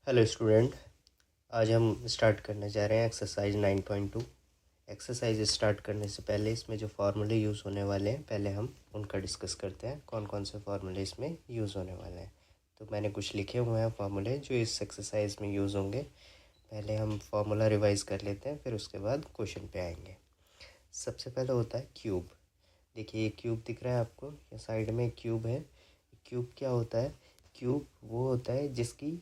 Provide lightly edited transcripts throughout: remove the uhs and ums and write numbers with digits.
Hello student. आज हम start करने जा रहे हैं एक्सरसाइज 9.2। एक्सरसाइज स्टार्ट करने से पहले इसमें जो फार्मूले यूज़ होने वाले हैं पहले हम उनका डिस्कस करते हैं। कौन कौन से फार्मूले इसमें यूज़ होने वाले हैं। तो मैंने कुछ लिखे हुए हैं फार्मूले जो इस एक्सरसाइज में यूज़ होंगे। पहले हम फार्मूला रिवाइज़ कर लेते हैं, फिर उसके बाद क्वेश्चन पे आएंगे। सबसे पहले होता है क्यूब। देखिए ये क्यूब दिख रहा है आपको, या साइड में क्यूब है। क्यूब क्या होता है? क्यूब वो होता है जिसकी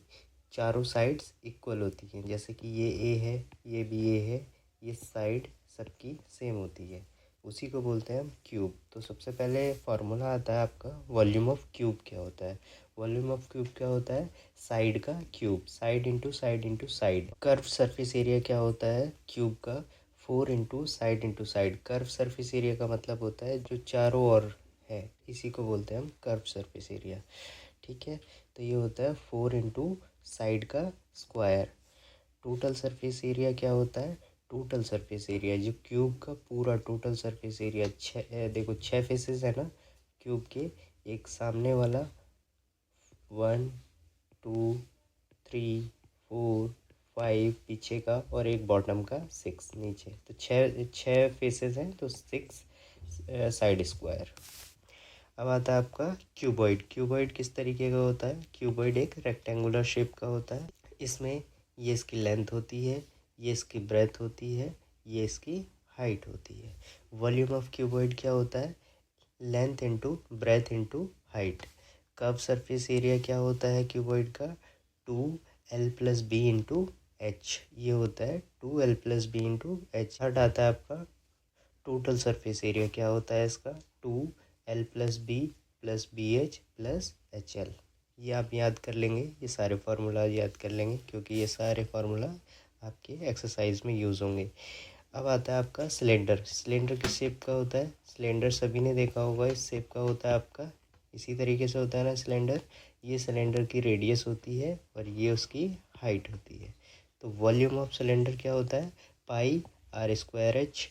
चारों साइड्स इक्वल होती हैं। जैसे कि ये ए है, ये भी ए है, ये साइड सबकी सेम होती है, उसी को बोलते हैं हम क्यूब। तो सबसे पहले फार्मूला आता है आपका वॉल्यूम ऑफ क्यूब क्या होता है। वॉल्यूम ऑफ क्यूब क्या होता है? साइड का cube, side into side into side. Curve surface area क्या होता है क्यूब का? 4 into side. Curve surface area का मतलब होता है जो चारों ओर है, इसी को बोलते हैं हम कर्व सरफेस एरिया। ठीक है, तो ये होता है 4 इंटू साइड का स्क्वायर। टोटल सरफेस एरिया क्या होता है? टोटल सरफेस एरिया जो क्यूब का पूरा टोटल सरफेस एरिया देखो 6 फेसेस है ना क्यूब के। एक सामने वाला 1 2 3 4 5 पीछे का, और एक बॉटम का 6 नीचे। तो छः फेसेस हैं तो 6 साइड स्क्वायर। अब आता है आपका क्यूबॉइड। क्यूबॉइड किस तरीके का होता है? क्यूबॉइड एक रेक्टेंगुलर शेप का होता है। इसमें ये इसकी लेंथ होती है, ये इसकी ब्रेथ होती है, ये इसकी हाइट होती है। वॉल्यूम ऑफ क्यूबॉइड क्या होता है? Length into breadth into height. Curve surface area क्या होता है क्यूबॉइड का? 2l+b into H. ये होता है 2l+b इंटू एच। थर्ड आता है आपका टोटल सरफेस एरिया क्या होता है इसका? 2l+b+bh+hl। ये आप याद कर लेंगे, ये सारे फार्मूला याद कर लेंगे क्योंकि ये सारे फार्मूला आपके एक्सरसाइज में यूज़ होंगे। अब आता है आपका सिलेंडर। सिलेंडर किस शेप का होता है? सिलेंडर सभी ने देखा होगा, इस शेप का होता है आपका। इसी तरीके से होता है ना सिलेंडर। ये सिलेंडर की रेडियस होती है और ये उसकी हाइट होती है। तो वॉल्यूम ऑफ सिलेंडर क्या होता है? πr²h।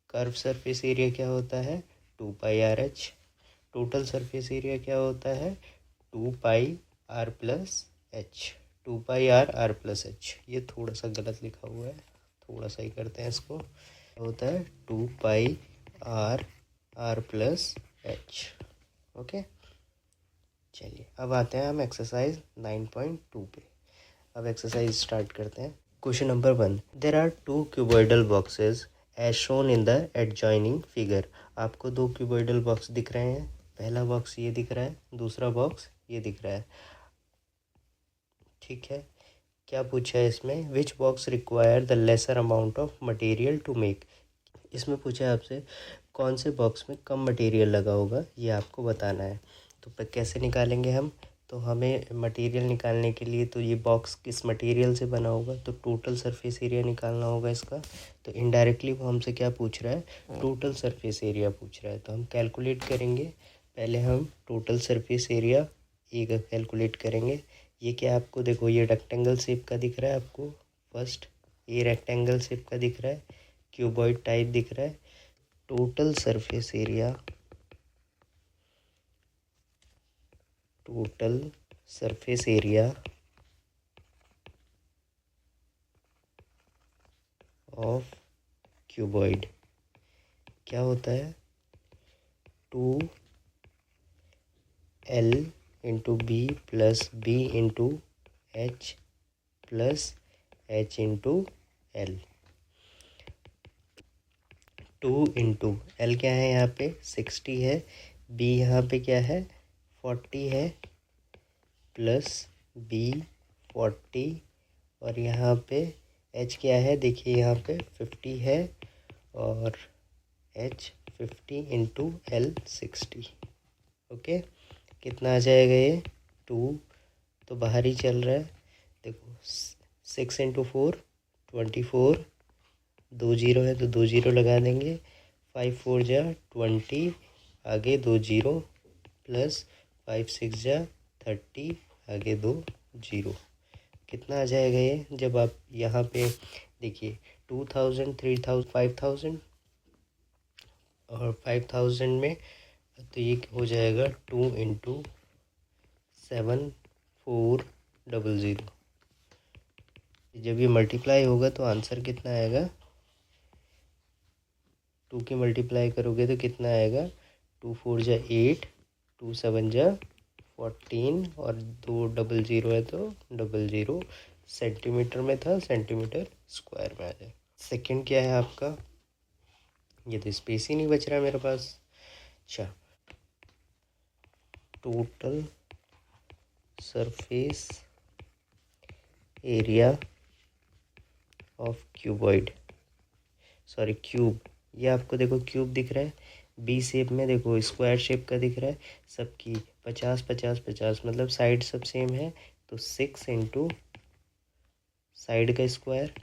कर्व सरफेस एरिया क्या होता है? 2πrh। टोटल सरफेस एरिया क्या होता है? 2πr+h। 2πr+h। ये थोड़ा सा गलत लिखा हुआ है, थोड़ा सा ही करते हैं इसको। होता है 2πr+h। ओके, चलिए अब आते हैं हम एक्सरसाइज 9.2 पे। अब एक्सरसाइज स्टार्ट करते हैं। Question number 1, there are 2 cuboidal boxes as shown in the adjoining figure. आपको 2 क्यूबॉइडल बॉक्स दिख रहे हैं। पहला बॉक्स ये दिख रहा है, दूसरा बॉक्स ये दिख रहा है। ठीक है, क्या पूछा है इसमें? Which box require the lesser amount of material to make. इसमें पूछा है आपसे कौन से बॉक्स में कम मटेरियल लगा होगा, ये आपको बताना है। तो कैसे निकालेंगे हम? तो हमें मटेरियल निकालने के लिए तो ये बॉक्स किस मटेरियल से बना होगा, तो टोटल सरफेस एरिया निकालना होगा इसका। तो इनडायरेक्टली वो हमसे क्या पूछ रहा है? टोटल सरफेस एरिया पूछ रहा है। तो हम कैलकुलेट करेंगे। पहले हम टोटल सरफेस एरिया एक कैलकुलेट करेंगे। ये क्या आपको देखो, ये रेक्टेंगल शेप का दिख रहा है आपको। फर्स्ट ये रेक्टेंगल शेप का दिख रहा है, क्यूबॉइड टाइप दिख रहा है। Total surface area, total surface area of cuboid क्या होता है? 2l/b+b/h+h/l। 2 × l क्या है यहाँ पे? 60 है। b यहाँ पे क्या है? 40 है, प्लस b 40, और यहाँ पे h क्या है? देखिए यहाँ पे 50 है, और h 50 × l 60। ओके, कितना आ जाएगा ये? 2 तो बाहर ही चल रहा है। देखो 6 × 4 24, 2 0 है तो 2 0 लगा देंगे। 5 4 जा 20, आगे 2 0, प्लस 5 6 जा 30, आगे 2 0। कितना आ जाएगा ये? जब आप यहाँ पे देखिए 2000 3000 5000 और 5000 में, तो ये हो जाएगा 2 × 7400। जब ये मल्टीप्लाई होगा तो आंसर कितना आएगा, 2 की मल्टीप्लाई करोगे तो कितना आएगा, 2 4 जा 8, 2 7 जा 14 और 2 डबल ज़ीरो है तो डबल ज़ीरो, सेंटीमीटर में था, सेंटीमीटर स्क्वायर में आ जाए। सेकंड क्या है आपका, ये तो स्पेस ही नहीं बच रहा मेरे पास। अच्छा, total surface area of cuboid, sorry cube, ये आपको देखो क्यूब दिख रहा है, बी शेप में देखो स्क्वायर शेप का दिख रहा है, सबकी 50 50 50 मतलब साइड सब सेम है, तो 6 इंटू साइड का स्क्वायर,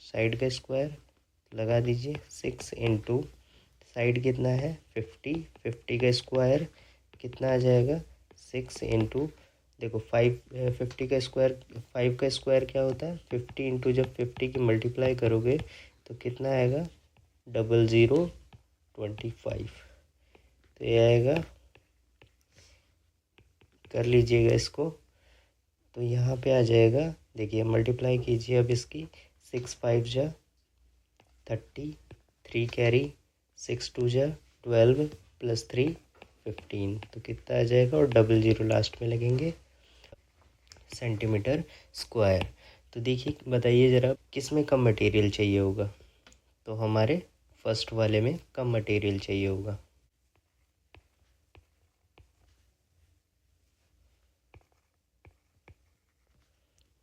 साइड का स्क्वायर लगा दीजिए, 6 इंटू साइड कितना है 50, 50 का स्क्वायर कितना आ जाएगा, 6 इंटू देखो 5, 50 का स्क्वायर, 5 का स्क्वायर क्या होता है 50 इंटू जब 50 की मल्टीप्लाई करोगे तो कितना आएगा, डबल ज़ीरो 25, तो ये आएगा, कर लीजिएगा इसको, तो यहाँ पे आ जाएगा, देखिए मल्टीप्लाई कीजिए अब इसकी, 6 5 जा 30, 3 कैरी, 6 2 जा 12 प्लस 3 15, तो कितना आ जाएगा, और डबल ज़ीरो लास्ट में लगेंगे, सेंटीमीटर स्क्वायर। तो देखिए बताइए ज़रा किस में कम मटेरियल चाहिए होगा, तो हमारे फर्स्ट वाले में कम मटेरियल चाहिए होगा।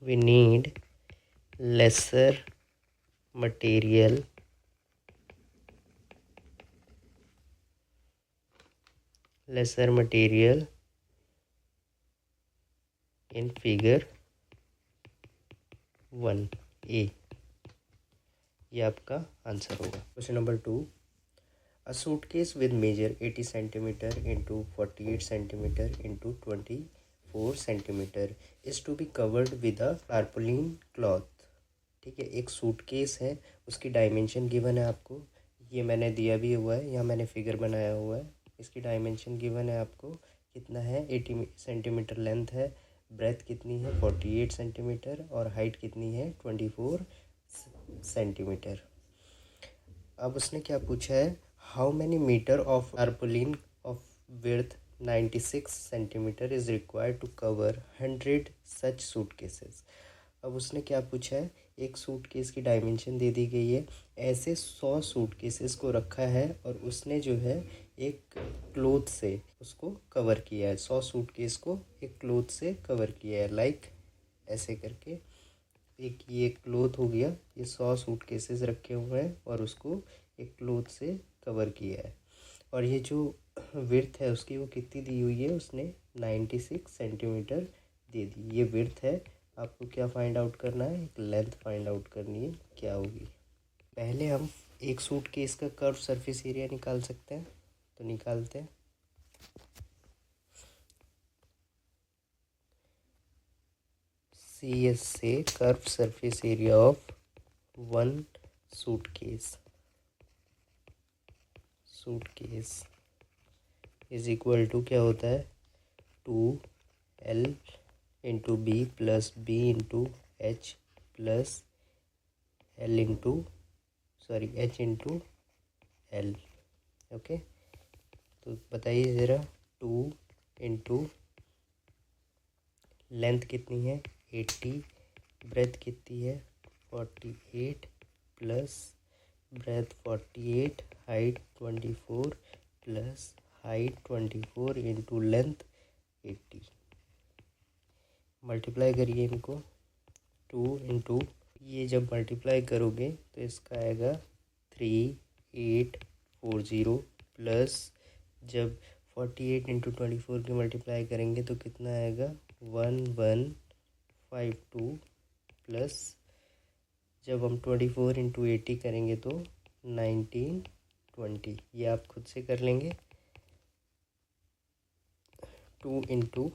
We need lesser material in figure 1A, ये आपका आंसर होगा। Question number 2, a suitcase with measure 80 centimeter into 48 centimeter into 24 centimeter is to be covered with a tarpaulin cloth। ठीक है, एक सूटकेस है, उसकी डायमेंशन गिवन है आपको, ये मैंने दिया भी हुआ है, यहाँ मैंने फिगर बनाया हुआ है, इसकी डायमेंशन गिवन है आपको, कितना है 80 सेंटीमीटर लेंथ है, ब्रेथ कितनी है 48 सेंटीमीटर और हाइट कितनी है 24 सेंटीमीटर। अब उसने क्या पूछा है, how many metre of tarpaulin of width 96 centimetre is required to cover 100 such suitcases. अब उसने क्या पूछा है, एक सूटकेस की डायमेंशन दे दी गई है, ऐसे 100 सूटकेसेस को रखा है और उसने जो है एक क्लोथ से उसको कवर किया है, 100 सूटकेस को एक क्लोथ से कवर किया है, लाइक ऐसे करके, एक ये क्लोथ हो गया, ये 100 सूटकेसेस रखे हुए हैं और उसको एक क्लोथ से कवर किया है, और ये जो विड्थ है उसकी वो कितनी दी हुई है, उसने 96 सेंटीमीटर दे दी, ये विड्थ है। आपको क्या फाइंड आउट करना है, एक लेंथ फाइंड आउट करनी है, क्या होगी। पहले हम एक सूटकेस का कर्व सरफेस एरिया निकाल सकते हैं, तो निकालते हैं। CS से curved surface area of one suitcase is equal to क्या होता है, 2L into b plus b into h plus l into h into l. Okay, तो बताइए ज़रा, 2 इंटू लेंथ कितनी है 80, ब्रेथ कितनी है 48 plus breadth 48, height 24 plus height 24 into length 80, multiply करिए इनको, 2 इंटू, ये जब मल्टीप्लाई करोगे तो इसका आएगा 3840 प्लस जब 48 इंटू 24 की मल्टीप्लाई करेंगे तो कितना आएगा 1152 प्लस जब हम 24 इंटू 80 करेंगे तो 1920, ये आप खुद से कर लेंगे। 2 इंटू,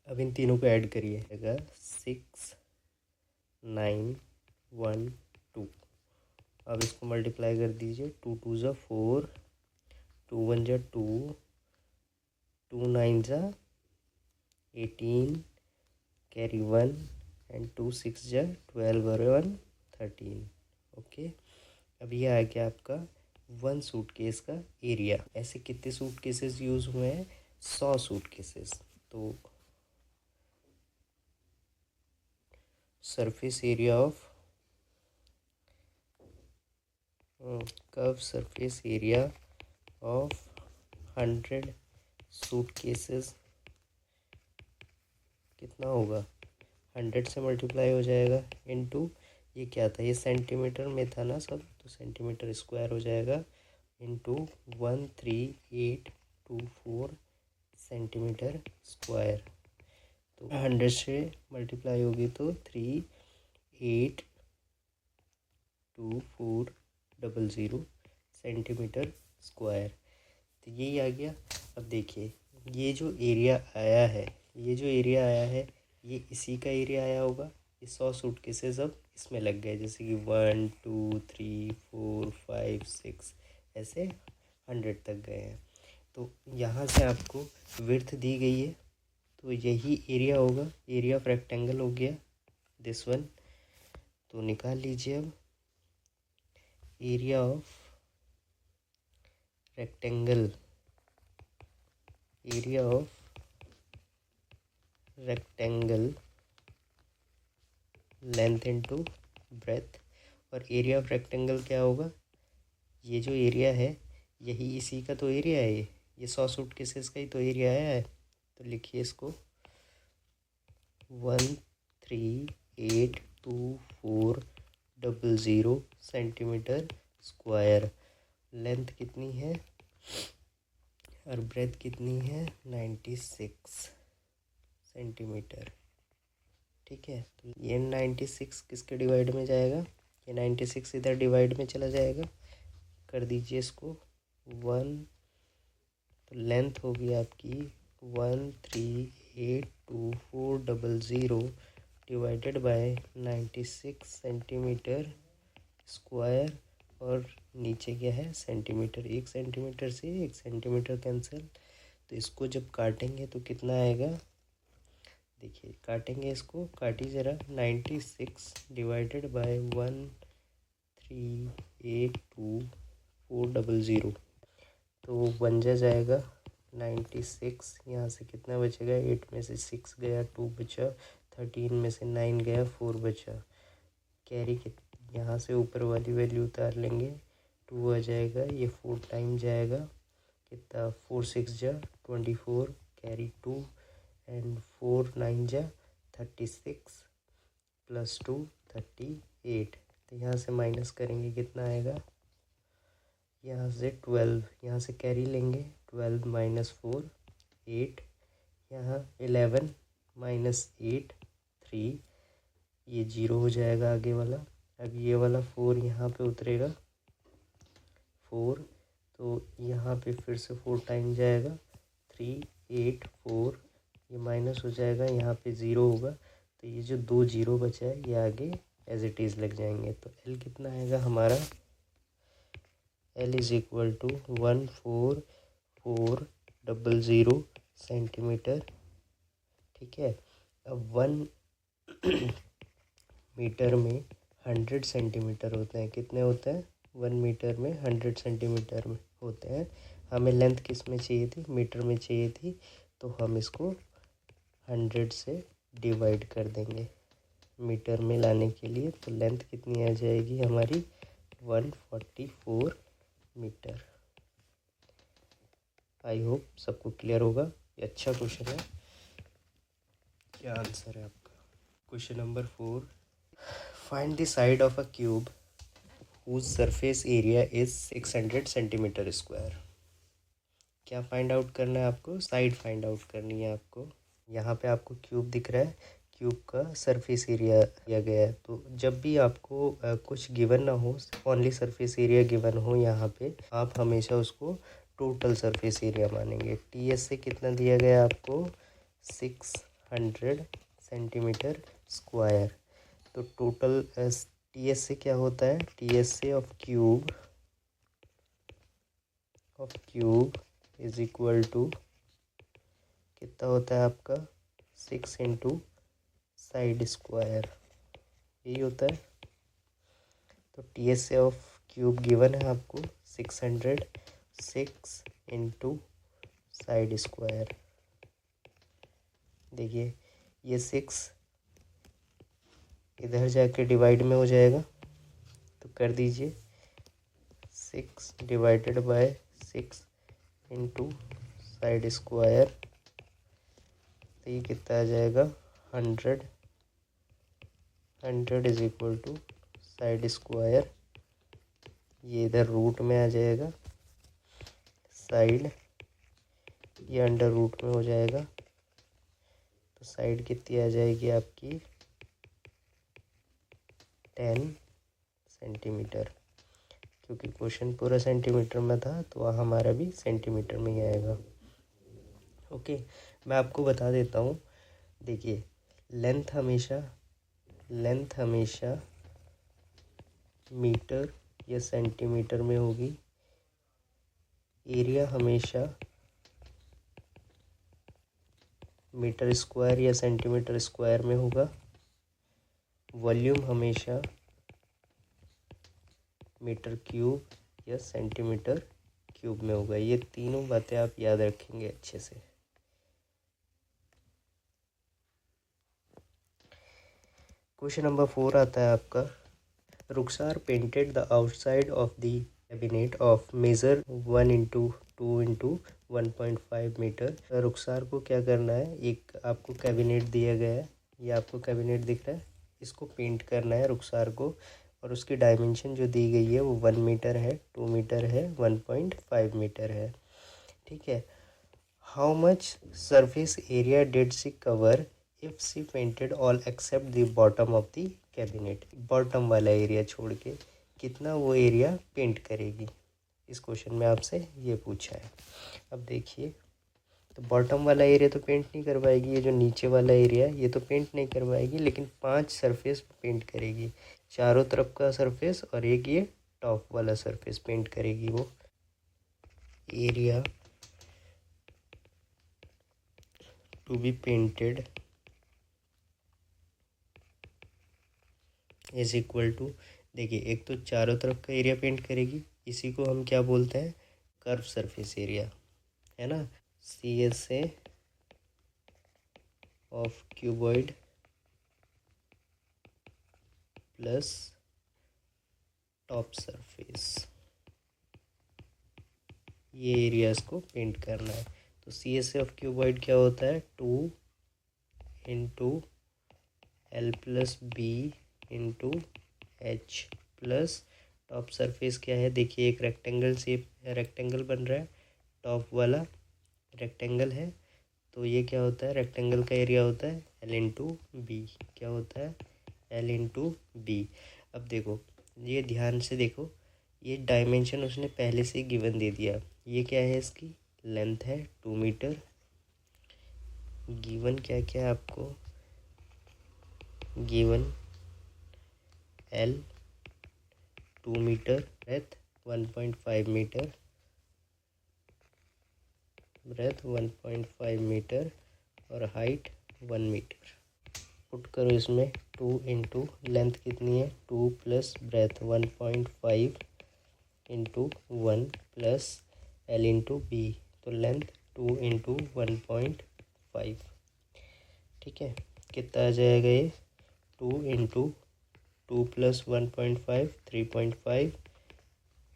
अब इन तीनों को ऐड करिए, 6912, अब इसको मल्टीप्लाई कर दीजिए, 2 2 ज़ा 4, 2 1 ज़ा 2, 2 9 ज़ा 18 कैरी 1 एंड 2 6 जा 12 और 1 13। ओके, अब ये आ गया आपका 1 सूटकेस का एरिया। ऐसे कितने सूटकेसेस यूज़ हुए हैं? 100 सूटकेसेस। तो surface area of curve surface area of 100 suitcases कितना होगा? 100 से मल्टीप्लाई हो जाएगा इनटू, ये क्या था, ये सेंटीमीटर में था ना सब, तो सेंटीमीटर स्क्वायर हो जाएगा इनटू 13824 सेंटीमीटर स्क्वायर। तो 100 से मल्टीप्लाई होगी तो 382400 सेंटीमीटर स्क्वायर। तो यही आ गया। अब देखिए ये जो एरिया आया है, ये इसी का एरिया आया होगा। ये 100 सूटकेसेस अब इसमें लग गए, जैसे कि 1 2 3 4 5 6 ऐसे 100 तक गए हैं। तो यहाँ से आपको विड्थ दी गई है, तो यही एरिया होगा। एरिया ऑफ रेक्टेंगल हो गया दिस वन। तो निकाल लीजिए अब area of rectangle, area of rectangle length into breadth. और एरिया ऑफ रेक्टेंगल क्या होगा? ये जो एरिया है यही इसी का तो एरिया है, ये 100 सूटकेसेस का ही तो एरिया है। तो लिखिए इसको 1382400 सेंटीमीटर स्क्वायर। लेंथ कितनी है और ब्रेथ कितनी है? 96 सेंटीमीटर। ठीक है, तो ये 96 किसके डिवाइड में जाएगा? ये 96 इधर डिवाइड में चला जाएगा। कर दीजिए इसको 1, तो लेंथ होगी आपकी 1382400 डिवाइडेड बाय 96 सेंटीमीटर स्क्वायर। और नीचे क्या है? सेंटीमीटर। 1 सेंटीमीटर से 1 सेंटीमीटर कैंसिल। तो इसको जब काटेंगे तो कितना आएगा? देखिए काटेंगे इसको, काटिए ज़रा। 96 डिवाइडेड बाय 1382400, तो बन जाएगा 96। यहाँ से कितना बचेगा? 8 में से 6 गया, 2 बचा, 13 में से 9 गया, 4 बचा। कैरी यहाँ से ऊपर वाली वैल्यू उतार लेंगे, 2 आ जाएगा, ये 4 टाइम जाएगा। कितना? 4 6 जा 24, कैरी 2 एंड 4 9 जा 36 प्लस 2 38। तो यहाँ से माइनस करेंगे, कितना आएगा? यहाँ से 12, यहाँ से कैरी लेंगे, 12 माइनस 4 8, यहाँ 11 माइनस 8 3, ये 0 हो जाएगा आगे वाला। अब ये वाला 4 यहाँ पे उतरेगा 4, तो यहाँ पे फिर से 4 टाइम जाएगा, 3 8 4, ये माइनस हो जाएगा, यहाँ पे 0 होगा। तो ये जो 2 0 बचा है ये आगे एज इट इज़ लग जाएंगे। तो एल कितना आएगा हमारा? L is equal to 14400 centimetre. ठीक है, अब 1 मीटर में 100 सेंटीमीटर होते हैं। कितने होते हैं? 1 मीटर में 100 सेंटीमीटर में होते हैं। हमें लेंथ किस में चाहिए थी? मीटर में चाहिए थी। तो हम इसको 100 से डिवाइड कर देंगे मीटर में लाने के लिए। तो लेंथ कितनी आ जाएगी हमारी? 144 मीटर। आई होप सबको क्लियर होगा। ये अच्छा क्वेश्चन है। क्या आंसर है आपका? Question number 4, find the side of a cube whose surface area is 600 centimetre square. क्या फाइंड आउट करना है आपको? साइड फाइंड आउट करनी है आपको। यहाँ पे आपको क्यूब दिख रहा है, क्यूब का सरफेस एरिया दिया गया है। तो जब भी आपको कुछ गिवन ना हो, ओनली सरफेस एरिया गिवन हो, यहाँ पे आप हमेशा उसको टोटल सरफेस एरिया मानेंगे। टीएस से कितना दिया गया है आपको? 600 सेंटीमीटर स्क्वायर। तो टोटल टीएस से क्या होता है? टीएस से of cube is equal to कितना होता है आपका? 6 इंटू साइड स्क्वायर, यही होता है। तो TSA ऑफ क्यूब गिवन है आपको 600, 6 इंटू साइड स्क्वायर। देखिए ये 6 इधर जाके डिवाइड में हो जाएगा, तो कर दीजिए 6 divided by 6 into side square, तो ये कितना आ जाएगा 100। 100 is equal to side square, ये इधर रूट में आ जाएगा, साइड ये अंडर रूट में हो जाएगा, तो साइड कितनी आ जाएगी आपकी 10 सेंटीमीटर। क्योंकि क्वेश्चन पूरा सेंटीमीटर में था तो वह हमारा भी सेंटीमीटर में ही आएगा। ओके, मैं आपको बता देता हूँ। देखिए लेंथ हमेशा मीटर या सेंटीमीटर में होगी, एरिया हमेशा मीटर स्क्वायर या सेंटीमीटर स्क्वायर में होगा, वॉल्यूम हमेशा मीटर क्यूब या सेंटीमीटर क्यूब में होगा। ये तीनों बातें आप याद रखेंगे अच्छे से। क्वेश्चन नंबर 4 आता है आपका, Rukhsar painted the outside of the cabinet of measure 1 into 2 into 1.5 metre. Rukhsar को क्या करना है, एक आपको कैबिनेट दिया गया है, ये आपको कैबिनेट दिख रहा है, इसको पेंट करना है रुखसार को, और उसकी डायमेंशन जो दी गई है वो 1 मीटर है, 2 मीटर है, 1.5 मीटर है। ठीक है। How much surface area did she cover if she painted all except the bottom of the cabinet. Bottom वाला एरिया छोड़ के कितना वो एरिया पेंट करेगी, इस क्वेश्चन में आपसे ये पूछा है। अब देखिए, तो बॉटम वाला एरिया तो पेंट नहीं कर पाएगी, ये जो नीचे वाला एरिया है ये तो पेंट नहीं कर पाएगी, लेकिन 5 सरफेस पेंट करेगी, चारों तरफ का सरफेस और एक ये टॉप वाला सरफेस पेंट करेगी। वो area to be painted is equal to, देखिए एक तो चारों तरफ का एरिया पेंट करेगी, इसी को हम क्या बोलते हैं, कर्व सरफेस एरिया, है ना। CSA of cuboid plus top surface, ये एरियाज को पेंट करना है। तो CSA ऑफ क्यूबॉइड क्या होता है, 2 into L plus b into H plus top surface क्या है, देखिए एक रेक्टेंगल शेप, रेक्टेंगल बन रहा है, टॉप वाला रेक्टेंगल है, तो ये क्या होता है, रेक्टेंगल का एरिया होता है L इंटू बी, क्या होता है L इंटू बी। अब देखो, ये ध्यान से देखो, ये डायमेंशन उसने पहले से गिवन दे दिया, ये क्या है, इसकी लेंथ है 2 मीटर, गिवन क्या क्या है आपको, गिवन L 2 मीटर, ब्रेथ 1.5 मीटर, ब्रेथ 1.5 मीटर और हाइट 1 मीटर। पुट करो इसमें 2 इंटू लेंथ कितनी है 2 plus breadth 1.5 into 1 plus L into b, तो लेंथ 2 इंटू 1.5। ठीक है, कितना आ जाएगा ये 2 into 2 plus 1.5 3.5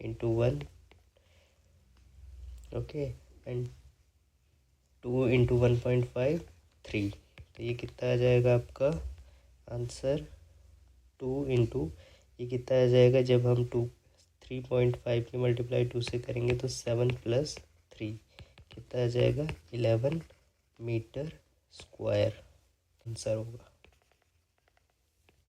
into 1, okay, and 2 into 1.5 3, तो ये कितना आ जाएगा आपका आंसर 2 इंटू, ये कितना आ जाएगा, जब हम 3.5 की मल्टीप्लाई 2 से करेंगे तो 7 प्लस 3 कितना आ जाएगा 11 मीटर स्क्वायर आंसर होगा।